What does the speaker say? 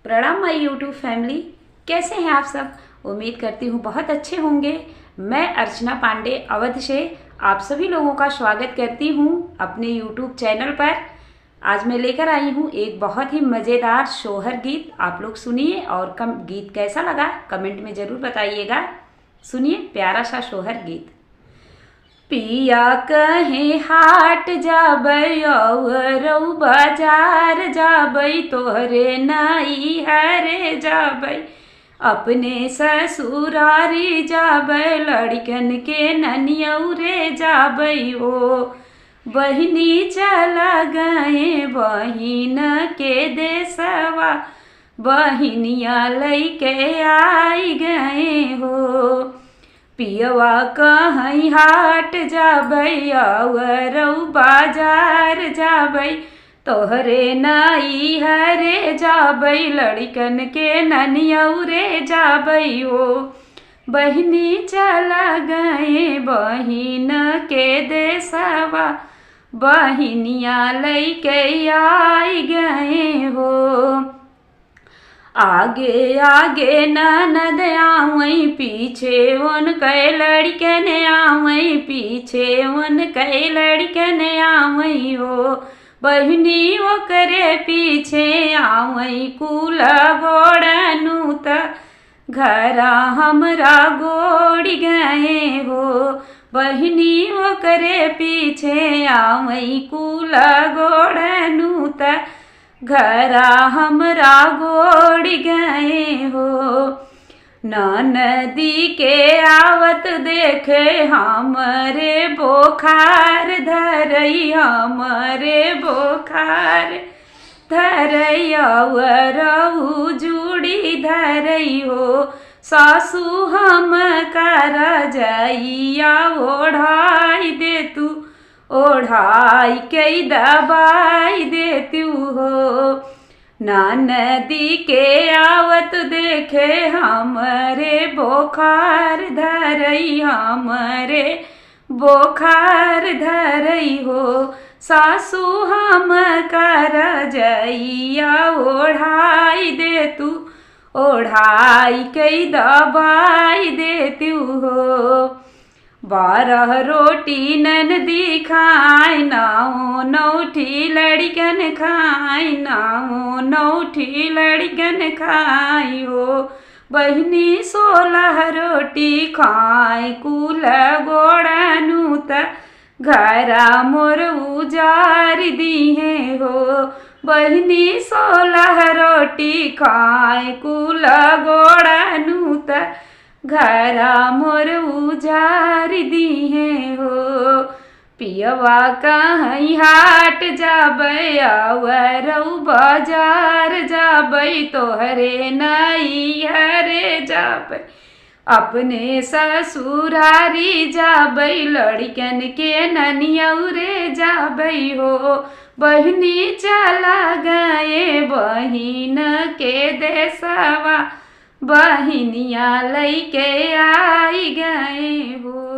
प्रणाम माय YouTube family. कैसे हैं आप सब? उम्मीद करती हूँ बहुत अच्छे होंगे। मैं अर्चना पांडे अवध से आप सभी लोगों का स्वागत करती हूँ अपने यूट्यूब चैनल पर। आज मैं लेकर आई हूँ एक बहुत ही मज़ेदार सोहर गीत। आप लोग सुनिए और गीत कैसा लगा कमेंट में ज़रूर बताइएगा। सुनिए प्यारा सा सोहर गीत। पिया कहे हाट जाबै और बाजार जाबै, तोहरे नाई हरे जाबै, अपने ससुरारी जाबै, लड़कन के ननियौरे जाबै हो। बहिनी चला गए बहिन के देसवा, बहिनिया लैके आई गए हो। पियवा कहीं हाट जाबै और बाजार जाबै, तोहरे नाई हरे जाबै, लड़कन के ननियौरे जाबै हो। बहिनी चला गए बहिन के देसवा, बहिनिया लैके आई गए हो। आगे आगे ननद आवई, पीछे उनके लड़कन आवई, पीछे उनके लड़कन आवई हो। बहिनी ओकरे पीछे आवई, कुल गोड़नु त घरा हमरा गोड़ गए हो। बहिनी ओकरे पीछे आवई, कुल गोड़नु त घरा हमरा गोड़ गए हो। नदी के आवत देखे हमरे बोखार धरई, हमरे बोखार धरई और जुड़ी धरई हो। सासू हम कर जाइया ओढ़ाई दे तू, ओढ़ाई के दबाई देती हो। नदी के आवत देखे हमरे बोखार धरई, हमरे बोखार धरई हो। सासू हम कर जइया ओढ़ाई दे तू, ओढ़ाई के दबाई देती हो। 12 रोटी ननदी खाए, नाओ नौठी लड़कन खाए, नाओ नौठी लड़कन खाई हो। बहिनी 16 रोटी खाए, कुल गोड़नु त घरा मोर उजार दिहे हो। बहिनी 16 रोटी खाए, कुल गोड़नु त घरा मोर उजार दिहे हो। पियवा कहीं हाट जाबै और बाजार जाबै, तोहरे नाई हरे जाबै, अपने ससुरारी जाबै, लड़कन के ननियौरे जाबै हो। बहिनी चला गए बहिन के देसवा, बहिनिया लैके आई गए हो।